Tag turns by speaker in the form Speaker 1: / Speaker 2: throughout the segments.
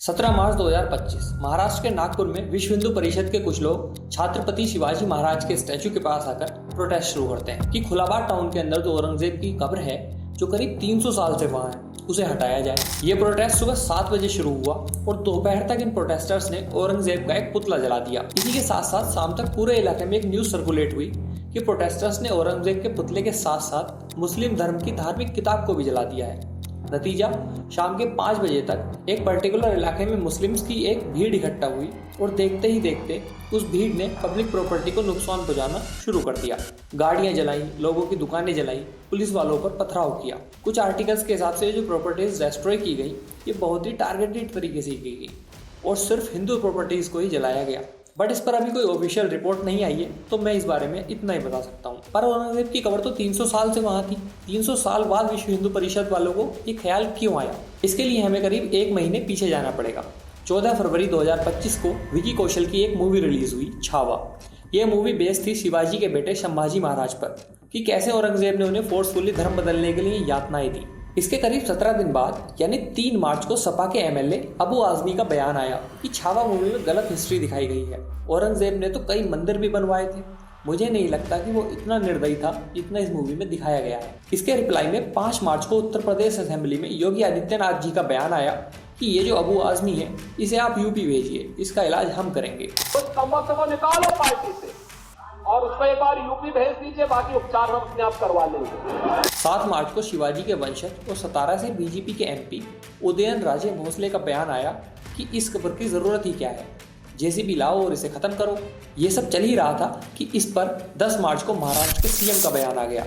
Speaker 1: 17 मार्च 2025 महाराष्ट्र के नागपुर में विश्व हिंदू परिषद के कुछ लोग छत्रपति शिवाजी महाराज के स्टैचू के पास आकर प्रोटेस्ट शुरू करते हैं कि खुलाबाद टाउन के अंदर जो औरंगजेब की कब्र है जो करीब 300 साल से वहां है उसे हटाया जाए। ये प्रोटेस्ट सुबह 7 बजे शुरू हुआ और दोपहर तक इन प्रोटेस्टर्स ने औरंगजेब का एक पुतला जला दिया। इसी के साथ साथ शाम तक पूरे इलाके में एक न्यूज सर्कुलेट हुई कि प्रोटेस्टर्स ने औरंगजेब के पुतले के साथ साथ मुस्लिम धर्म की धार्मिक किताब को भी जला दिया है। नतीजा, शाम के 5 बजे तक एक पर्टिकुलर इलाके में मुस्लिम्स की एक भीड़ इकट्ठा हुई और देखते ही देखते उस भीड़ ने पब्लिक प्रॉपर्टी को नुकसान पहुंचाना शुरू कर दिया। गाड़ियां जलाई, लोगों की दुकानें जलाई, पुलिस वालों पर पथराव किया। कुछ आर्टिकल्स के हिसाब से जो प्रॉपर्टीज डिस्ट्रॉय की गई ये बहुत ही टारगेटेड तरीके से की गई और सिर्फ हिंदू प्रॉपर्टीज को ही जलाया गया। बट इस पर अभी कोई ऑफिशियल रिपोर्ट नहीं आई है तो मैं इस बारे में इतना ही बता सकता हूँ। पर औरंगजेब की कब्र तो 300 साल से वहाँ थी। 300 साल बाद विश्व हिंदू परिषद वालों को ये ख्याल क्यों आया? इसके लिए हमें करीब 1 महीने पीछे जाना पड़ेगा। 14 फरवरी 2025 को विकी कौशल की एक मूवी रिलीज हुई, छावा। यह मूवी बेस्ड थी शिवाजी के बेटे संभाजी महाराज पर कि कैसे औरंगजेब ने उन्हें फोर्सफुली धर्म बदलने के लिए यातनाएं दी। इसके करीब 17 दिन बाद यानी 3 मार्च को सपा के एमएलए अबू आजमी का बयान आया कि छावा मूवी में गलत हिस्ट्री दिखाई गई है। औरंगजेब ने तो कई मंदिर भी बनवाए थे। मुझे नहीं लगता कि वो इतना निर्दयी था जितना इस मूवी में दिखाया गया है। इसके रिप्लाई में 5 मार्च को उत्तर प्रदेश असेंबली में योगी आदित्यनाथ जी का बयान आया कि ये जो अबू आजमी है इसे आप यूपी भेजिए, इसका इलाज हम करेंगे।
Speaker 2: तो को निकालो पार्टी से और उसको एक बार यूपी भेज दीजिए, बाकी उपचार हम अपने आप करवा लेंगे।
Speaker 1: 7 मार्च को शिवाजी के वंशज और सतारा से बीजेपी के एमपी उदयन राजे भोसले का बयान आया कि इस कब्र की जरूरत ही क्या है, जेसीबी लाओ और इसे खत्म करो। ये सब चल ही रहा था कि इस पर 10 मार्च को महाराष्ट्र के सीएम का बयान आ गया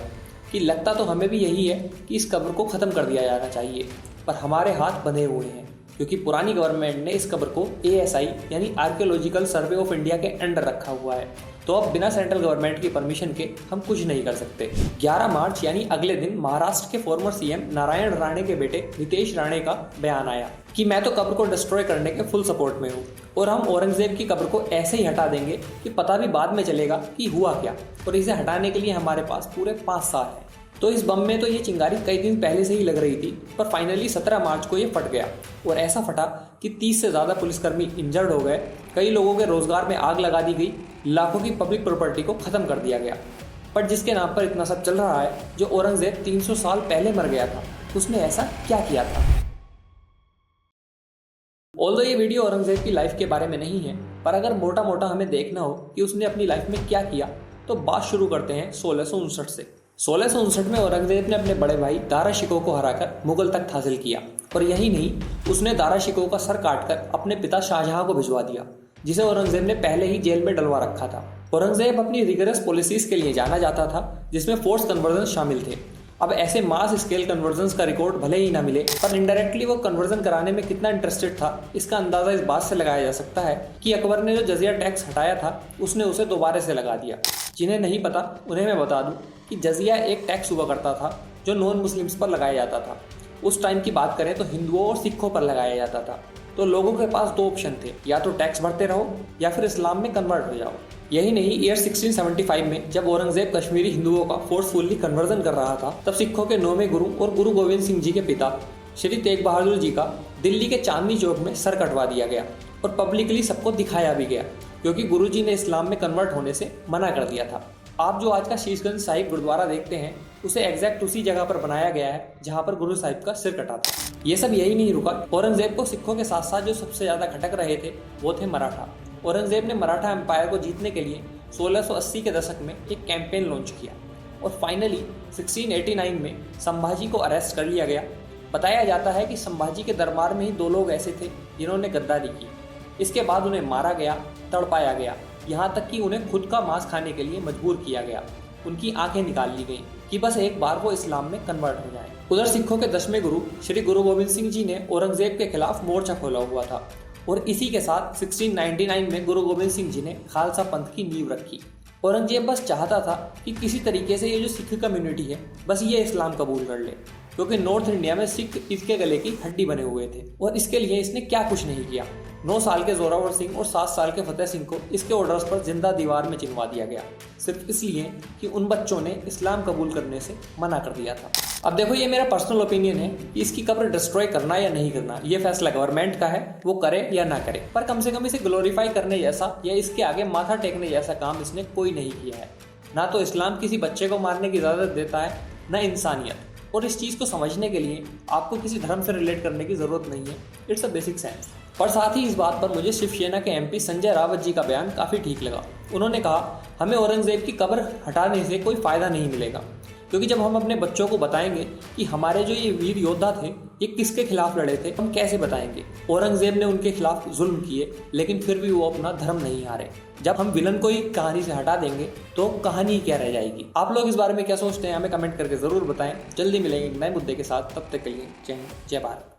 Speaker 1: कि लगता तो हमें भी यही है कि इस कब्र को खत्म कर दिया जाना चाहिए, पर हमारे हाथ बंधे हुए हैं क्योंकि पुरानी गवर्नमेंट ने इस कब्र को ASI यानी आर्कियोलॉजिकल सर्वे ऑफ इंडिया के अंडर रखा हुआ है। तो अब बिना सेंट्रल गवर्नमेंट की परमिशन के हम कुछ नहीं कर सकते। 11 मार्च यानी अगले दिन महाराष्ट्र के फॉर्मर सीएम नारायण राणे के बेटे नितेश राणे का बयान आया कि मैं तो कब्र को डिस्ट्रॉय करने के फुल सपोर्ट में हूँ और हम औरंगजेब की कब्र को ऐसे ही हटा देंगे कि पता भी बाद में चलेगा कि हुआ क्या, और इसे हटाने के लिए हमारे पास पूरे 5 साल है। तो इस बम में तो ये चिंगारी कई दिन पहले से ही लग रही थी, पर फाइनली 17 मार्च को ये फट गया और ऐसा फटा कि 30 से ज़्यादा पुलिसकर्मी इंजर्ड हो गए, कई लोगों के रोजगार में आग लगा दी गई, लाखों की पब्लिक प्रॉपर्टी को खत्म कर दिया गया। पर जिसके नाम पर इतना सब चल रहा है, जो औरंगजेब 300 साल पहले मर गया था, उसने ऐसा क्या किया था? ऑल्दो ये वीडियो औरंगजेब की लाइफ के बारे में नहीं है, पर अगर मोटा मोटा हमें देखना हो कि उसने अपनी लाइफ में क्या किया तो बात शुरू करते हैं 1659 से। 1659 में औरंगजेब ने अपने बड़े भाई दारा शिकोह को हराकर मुगल तख्त हासिल किया और यही नहीं, उसने दारा शिकोह का सर काटकर अपने पिता शाहजहां को भिजवा दिया, जिसे औरंगजेब ने पहले ही जेल में डलवा रखा था। औरंगजेब अपनी रिगरस पॉलिसीज के लिए जाना जाता था, जिसमें फोर्स कन्वर्जन शामिल थे। अब ऐसे मास स्केल कन्वर्जन का रिकॉर्ड भले ही ना मिले, पर इनडायरेक्टली वो कन्वर्जन कराने में कितना इंटरेस्टेड था इसका अंदाजा इस बात से लगाया जा सकता है कि अकबर ने जो जजिया टैक्स हटाया था उसने उसे दोबारा से लगा दिया। जिन्हें नहीं पता उन्हें मैं बता दूं कि जजिया एक टैक्स हुआ करता था जो नॉन मुस्लिम्स पर लगाया जाता था। उस टाइम की बात करें तो हिंदुओं और सिखों पर लगाया जाता था। तो लोगों के पास 2 ऑप्शन थे, या तो टैक्स भरते रहो या फिर इस्लाम में कन्वर्ट हो जाओ। यही नहीं, ईयर 1675 में जब औरंगजेब कश्मीरी हिंदुओं का फोर्सफुली कन्वर्जन कर रहा था, तब सिखों के 9वें गुरु और गुरु गोविंद सिंह जी के पिता श्री तेग बहादुर जी का दिल्ली के चांदनी चौक में सर कटवा दिया गया और पब्लिकली सबको दिखाया भी गया, क्योंकि गुरुजी ने इस्लाम में कन्वर्ट होने से मना कर दिया था। आप जो आज का शीशगंज साहिब गुरुद्वारा देखते हैं उसे एग्जैक्ट उसी जगह पर बनाया गया है जहां पर गुरु साहिब का सिर कटा था। ये सब यही नहीं रुका, औरंगजेब को सिखों के साथ साथ जो सबसे ज्यादा खटक रहे थे वो थे मराठा। औरंगजेब ने मराठा एम्पायर को जीतने के लिए 1680 के दशक में एक कैंपेन लॉन्च किया और फाइनली 1689 में संभाजी को अरेस्ट कर लिया गया। बताया जाता है कि संभाजी के दरबार में ही 2 लोग ऐसे थे जिन्होंने गद्दारी की। इसके बाद उन्हें मारा गया, तड़पाया गया, यहाँ तक कि उन्हें खुद का मांस खाने के लिए मजबूर किया गया। उनकी आंखें निकाल ली गईं कि बस एक बार वो इस्लाम में कन्वर्ट हो जाएं। उधर सिखों के 10वें गुरु श्री गुरु गोविंद सिंह जी ने औरंगजेब के खिलाफ मोर्चा खोला हुआ था और इसी के साथ 1699 में गुरु गोविंद सिंह जी ने खालसा पंथ की नींव रखी। औरंगजेब बस चाहता था कि किसी तरीके से ये जो सिख कम्युनिटी है बस ये इस्लाम कबूल कर ले, क्योंकि नॉर्थ इंडिया में सिख इसके गले की हड्डी बने हुए थे और इसके लिए इसने क्या कुछ नहीं किया। 9 साल के जोरावर सिंह और 7 साल के फतेह सिंह को इसके ऑर्डर्स पर जिंदा दीवार में चिनवा दिया गया, सिर्फ इसलिए कि उन बच्चों ने इस्लाम कबूल करने से मना कर दिया था। अब देखो, ये मेरा पर्सनल ओपिनियन है कि इसकी कब्र डिस्ट्रॉय करना या नहीं करना, ये फैसला गवर्नमेंट का है, वो करे या ना करे। पर कम से कम इसे ग्लोरीफाई करने जैसा या इसके आगे माथा टेकने जैसा काम इसने कोई नहीं किया है। ना तो इस्लाम किसी बच्चे को मारने की इजाज़त देता है, ना इंसानियत। और इस चीज़ को समझने के लिए आपको किसी धर्म से रिलेट करने की ज़रूरत नहीं है, इट्स अ बेसिक सेंस। पर साथ ही इस बात पर मुझे शिवसेना के एमपी संजय रावत जी का बयान काफ़ी ठीक लगा। उन्होंने कहा, हमें औरंगजेब की कब्र हटाने से कोई फ़ायदा नहीं मिलेगा, क्योंकि जब हम अपने बच्चों को बताएंगे कि हमारे जो ये वीर योद्धा थे ये किसके खिलाफ लड़े थे, हम कैसे बताएंगे। औरंगजेब ने उनके खिलाफ जुल्म किए, लेकिन फिर भी वो अपना धर्म नहीं हारे। जब हम विलन को ही कहानी से हटा देंगे तो कहानी क्या रह जाएगी। आप लोग इस बारे में क्या सोचते हैं, हमें कमेंट करके ज़रूर बताएं। जल्दी मिलेंगे एक नए मुद्दे के साथ, तब तक के लिए जय हिंद, जय भारत।